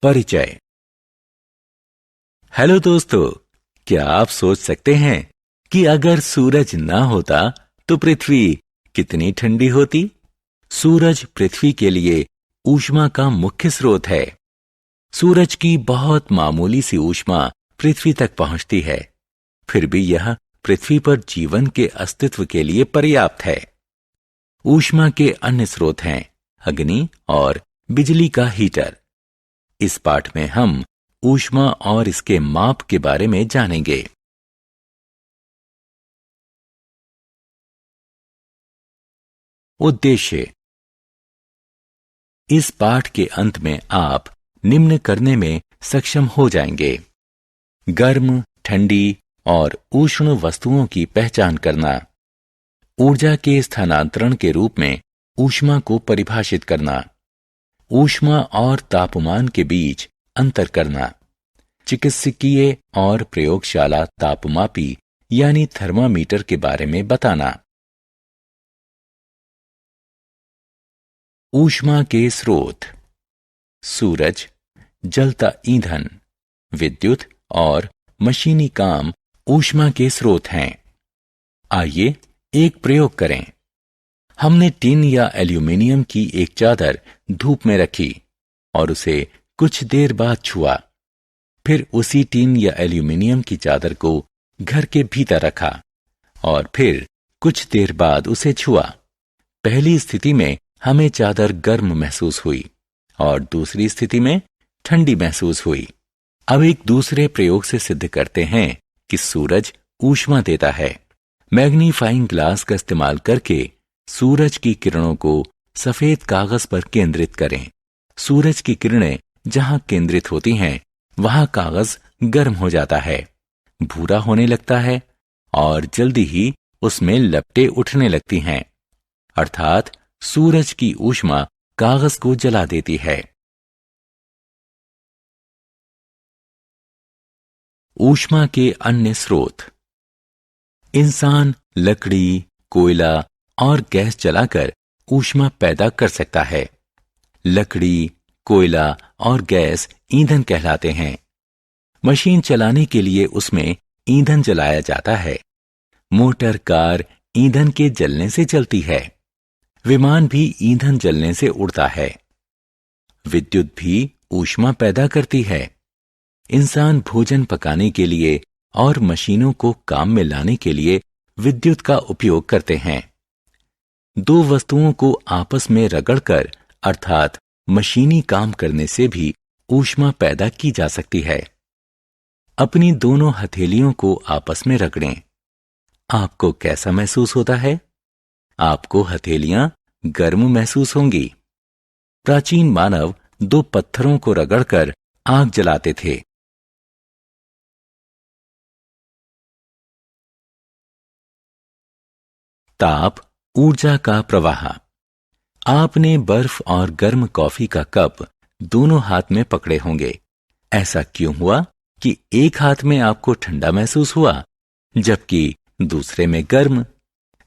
परिचय। हेलो दोस्तों, क्या आप सोच सकते हैं कि अगर सूरज ना होता तो पृथ्वी कितनी ठंडी होती? सूरज पृथ्वी के लिए ऊष्मा का मुख्य स्रोत है। सूरज की बहुत मामूली सी ऊष्मा पृथ्वी तक पहुंचती है, फिर भी यह पृथ्वी पर जीवन के अस्तित्व के लिए पर्याप्त है। ऊष्मा के अन्य स्रोत हैं अग्नि और बिजली का हीटर। इस पाठ में हम ऊष्मा और इसके माप के बारे में जानेंगे। उद्देश्य। इस पाठ के अंत में आप निम्न करने में सक्षम हो जाएंगे: गर्म, ठंडी और उष्ण वस्तुओं की पहचान करना, ऊर्जा के स्थानांतरण के रूप में ऊष्मा को परिभाषित करना, ऊष्मा और तापमान के बीच अंतर करना, चिकित्सकीय और प्रयोगशाला तापमापी यानी थर्मामीटर के बारे में बताना। ऊष्मा के स्रोत: सूरज, जलता ईंधन, विद्युत और मशीनी काम ऊष्मा के स्रोत हैं। आइए एक प्रयोग करें। हमने टिन या एल्यूमीनियम की एक चादर धूप में रखी और उसे कुछ देर बाद छुआ। फिर उसी टिन या एल्यूमीनियम की चादर को घर के भीतर रखा और फिर कुछ देर बाद उसे छुआ। पहली स्थिति में हमें चादर गर्म महसूस हुई और दूसरी स्थिति में ठंडी महसूस हुई। अब एक दूसरे प्रयोग से सिद्ध करते हैं कि सूरज ऊष्मा देता है। मैग्नीफाइंग ग्लास का इस्तेमाल करके सूरज की किरणों को सफेद कागज पर केंद्रित करें। सूरज की किरणें जहां केंद्रित होती हैं, वहां कागज गर्म हो जाता है, भूरा होने लगता है और जल्दी ही उसमें लपटें उठने लगती हैं। अर्थात सूरज की ऊष्मा कागज को जला देती है। ऊष्मा के अन्य स्रोत: इंसान लकड़ी, कोयला और गैस जलाकर ऊष्मा पैदा कर सकता है। लकड़ी, कोयला और गैस ईंधन कहलाते हैं। मशीन चलाने के लिए उसमें ईंधन जलाया जाता है। मोटर कार ईंधन के जलने से चलती है। विमान भी ईंधन जलने से उड़ता है। विद्युत भी ऊष्मा पैदा करती है। इंसान भोजन पकाने के लिए और मशीनों को काम में लाने के लिए विद्युत का उपयोग करते हैं। दो वस्तुओं को आपस में रगड़कर अर्थात मशीनी काम करने से भी ऊष्मा पैदा की जा सकती है। अपनी दोनों हथेलियों को आपस में रगड़ें। आपको कैसा महसूस होता है? आपको हथेलियां गर्म महसूस होंगी। प्राचीन मानव दो पत्थरों को रगड़कर आग जलाते थे। ताप ऊर्जा का प्रवाह। आपने बर्फ और गर्म कॉफी का कप दोनों हाथ में पकड़े होंगे। ऐसा क्यों हुआ कि एक हाथ में आपको ठंडा महसूस हुआ जबकि दूसरे में गर्म?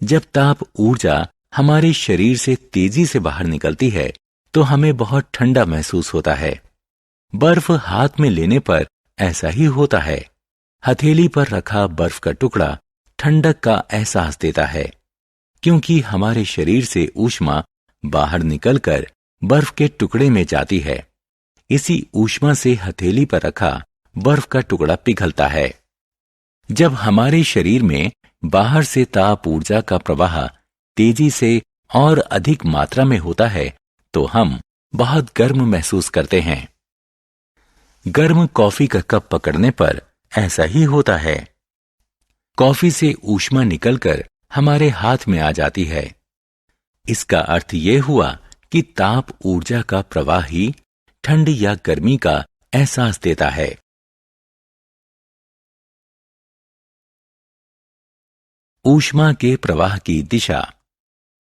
जब ताप ऊर्जा हमारे शरीर से तेजी से बाहर निकलती है तो हमें बहुत ठंडा महसूस होता है। बर्फ हाथ में लेने पर ऐसा ही होता है। हथेली पर रखा बर्फ का टुकड़ा ठंडक का एहसास देता है, क्योंकि हमारे शरीर से ऊष्मा बाहर निकलकर बर्फ के टुकड़े में जाती है। इसी ऊष्मा से हथेली पर रखा बर्फ का टुकड़ा पिघलता है। जब हमारे शरीर में बाहर से ताप ऊर्जा का प्रवाह तेजी से और अधिक मात्रा में होता है तो हम बहुत गर्म महसूस करते हैं। गर्म कॉफी का कप पकड़ने पर ऐसा ही होता है। कॉफी से ऊष्मा निकलकर हमारे हाथ में आ जाती है। इसका अर्थ यह हुआ कि ताप ऊर्जा का प्रवाह ही ठंड या गर्मी का एहसास देता है। ऊष्मा के प्रवाह की दिशा।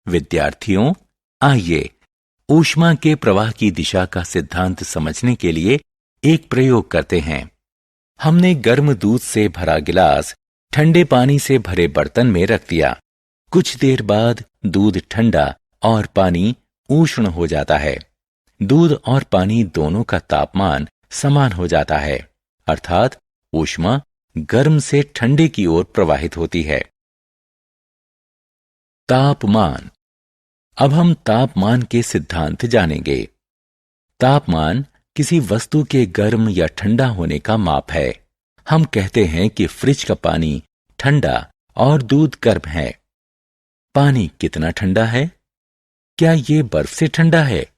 विद्यार्थियों, आइए ऊष्मा के प्रवाह की दिशा का सिद्धांत समझने के लिए एक प्रयोग करते हैं। हमने गर्म दूध से भरा गिलास ठंडे पानी से भरे बर्तन में रख दिया। कुछ देर बाद दूध ठंडा और पानी उष्ण हो जाता है। दूध और पानी दोनों का तापमान समान हो जाता है, अर्थात ऊष्मा गर्म से ठंडे की ओर प्रवाहित होती है। तापमान। अब हम तापमान के सिद्धांत जानेंगे। तापमान किसी वस्तु के गर्म या ठंडा होने का माप है। हम कहते हैं कि फ्रिज का पानी ठंडा और दूध गर्म है। पानी कितना ठंडा है? क्या ये बर्फ से ठंडा है?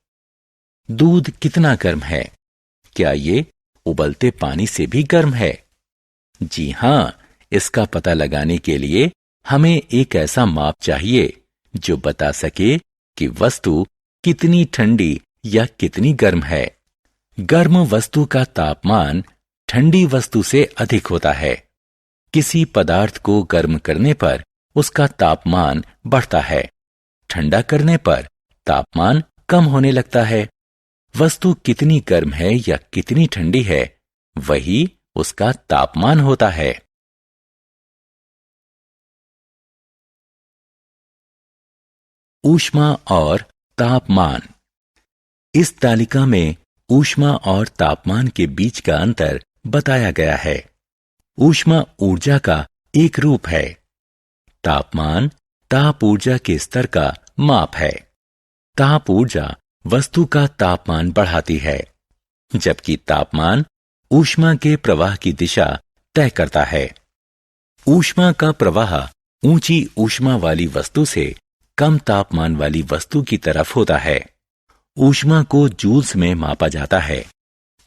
दूध कितना गर्म है? क्या ये उबलते पानी से भी गर्म है? जी हां, इसका पता लगाने के लिए हमें एक ऐसा माप चाहिए जो बता सके कि वस्तु कितनी ठंडी या कितनी गर्म है। गर्म वस्तु का तापमान ठंडी वस्तु से अधिक होता है। किसी पदार्थ को गर्म करने पर उसका तापमान बढ़ता है, ठंडा करने पर तापमान कम होने लगता है। वस्तु कितनी गर्म है या कितनी ठंडी है, वही उसका तापमान होता है। ऊष्मा और तापमान। इस तालिका में ऊष्मा और तापमान के बीच का अंतर बताया गया है। ऊष्मा ऊर्जा का एक रूप है। तापमान ताप ऊर्जा के स्तर का माप है। ताप ऊर्जा वस्तु का तापमान बढ़ाती है, जबकि तापमान ऊष्मा के प्रवाह की दिशा तय करता है। ऊष्मा का प्रवाह ऊंची ऊष्मा वाली वस्तु से कम तापमान वाली वस्तु की तरफ होता है। ऊष्मा को जूल्स में मापा जाता है।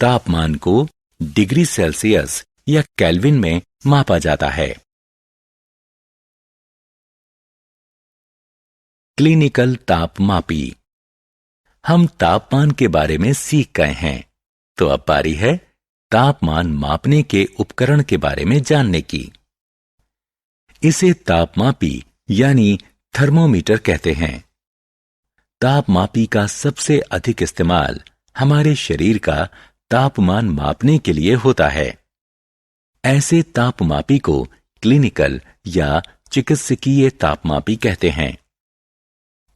तापमान को डिग्री सेल्सियस या केल्विन में मापा जाता है। क्लिनिकल तापमापी। हम तापमान के बारे में सीख गए हैं, तो अब बारी है तापमान मापने के उपकरण के बारे में जानने की। इसे तापमापी यानी थर्मोमीटर कहते हैं। तापमापी का सबसे अधिक इस्तेमाल हमारे शरीर का तापमान मापने के लिए होता है। ऐसे तापमापी को क्लिनिकल या चिकित्सकीय तापमापी कहते हैं।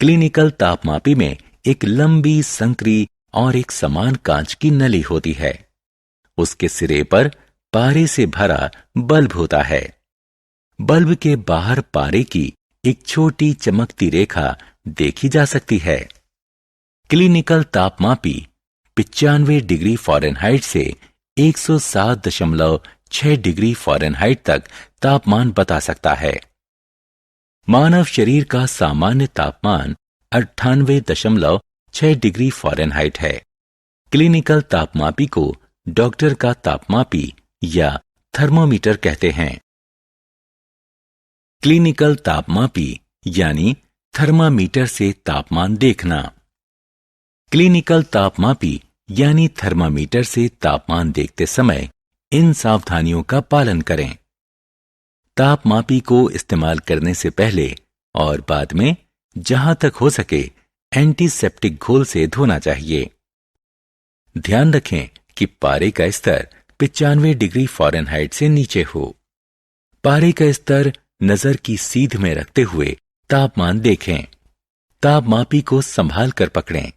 क्लिनिकल तापमापी में एक लंबी संकरी और एक समान कांच की नली होती है। उसके सिरे पर पारे से भरा बल्ब होता है। बल्ब के बाहर पारे की एक छोटी चमकती रेखा देखी जा सकती है। क्लिनिकल तापमापी 95 डिग्री फ़ारेनहाइट से 107.6 डिग्री फ़ारेनहाइट तक तापमान बता सकता है। मानव शरीर का सामान्य तापमान 98.6 डिग्री फ़ारेनहाइट है। क्लिनिकल तापमापी को डॉक्टर का तापमापी या थर्मोमीटर कहते हैं। क्लिनिकल तापमापी यानी थर्मामीटर से तापमान देखना। क्लिनिकल तापमापी यानी थर्मामीटर से तापमान देखते समय इन सावधानियों का पालन करें। तापमापी को इस्तेमाल करने से पहले और बाद में जहां तक हो सके एंटीसेप्टिक घोल से धोना चाहिए। ध्यान रखें कि पारे का स्तर 95 डिग्री फ़ारेनहाइट से नीचे हो। पारे का स्तर नजर की सीध में रखते हुए तापमान देखें। तापमापी को संभाल कर पकड़ें।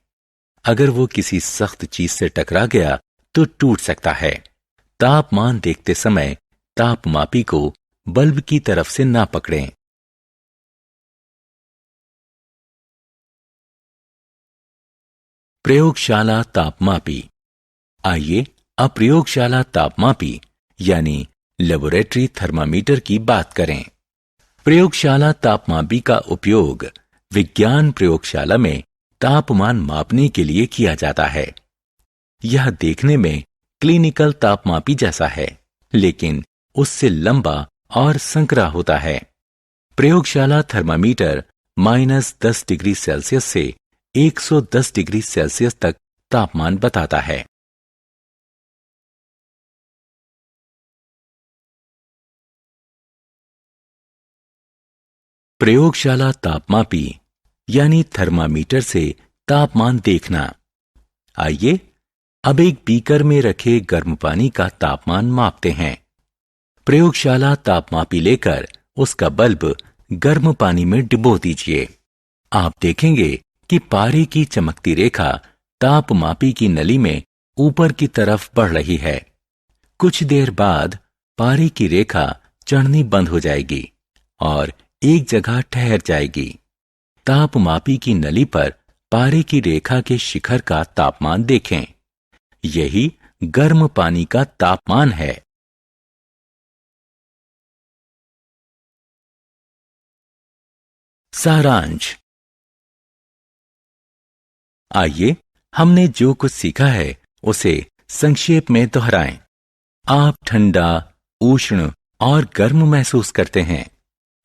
अगर वो किसी सख्त चीज से टकरा गया तो टूट सकता है। तापमान देखते समय तापमापी को बल्ब की तरफ से ना पकड़ें। प्रयोगशाला तापमापी। आइए अब प्रयोगशाला तापमापी यानी लेबोरेटरी थर्मामीटर की बात करें। प्रयोगशाला तापमापी का उपयोग विज्ञान प्रयोगशाला में तापमान मापने के लिए किया जाता है। यह देखने में क्लिनिकल तापमापी जैसा है, लेकिन उससे लंबा और संकरा होता है। प्रयोगशाला थर्मामीटर -10 डिग्री सेल्सियस से 110 डिग्री सेल्सियस तक तापमान बताता है। प्रयोगशाला तापमापी यानी थर्मामीटर से तापमान देखना। आइए अब एक बीकर में रखे गर्म पानी का तापमान मापते हैं। प्रयोगशाला तापमापी लेकर उसका बल्ब गर्म पानी में डुबो दीजिए। आप देखेंगे कि पारे की चमकती रेखा तापमापी की नली में ऊपर की तरफ बढ़ रही है। कुछ देर बाद पारे की रेखा चढ़नी बंद हो जाएगी और एक जगह ठहर जाएगी। तापमापी की नली पर पारे की रेखा के शिखर का तापमान देखें। यही गर्म पानी का तापमान है। सारांश। आइए हमने जो कुछ सीखा है उसे संक्षेप में दोहराएं। आप ठंडा, उष्ण और गर्म महसूस करते हैं।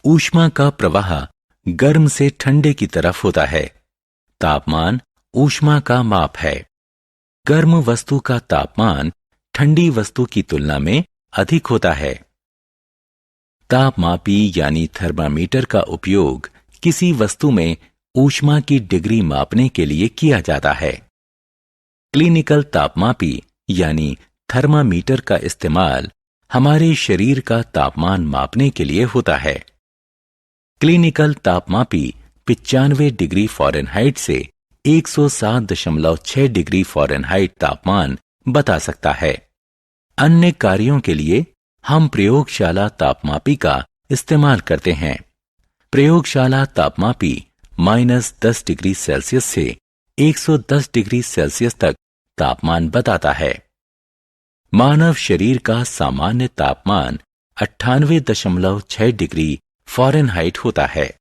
ऊष्मा का प्रवाह गर्म से ठंडे की तरफ होता है। तापमान ऊष्मा का माप है। गर्म वस्तु का तापमान ठंडी वस्तु की तुलना में अधिक होता है। तापमापी यानी थर्मामीटर का उपयोग किसी वस्तु में ऊष्मा की डिग्री मापने के लिए किया जाता है। क्लिनिकल तापमापी यानी थर्मामीटर का इस्तेमाल हमारे शरीर का तापमान मापने के लिए होता है। क्लिनिकल तापमापी 95 डिग्री फ़ारेनहाइट से 107.6 डिग्री फ़ारेनहाइट तापमान बता सकता है। अन्य कार्यों के लिए हम प्रयोगशाला तापमापी का इस्तेमाल करते हैं। प्रयोगशाला तापमापी -10 डिग्री सेल्सियस से 110 डिग्री सेल्सियस तक तापमान बताता है। मानव शरीर का सामान्य तापमान 98.6 डिग्री फ़ारेनहाइट होता है।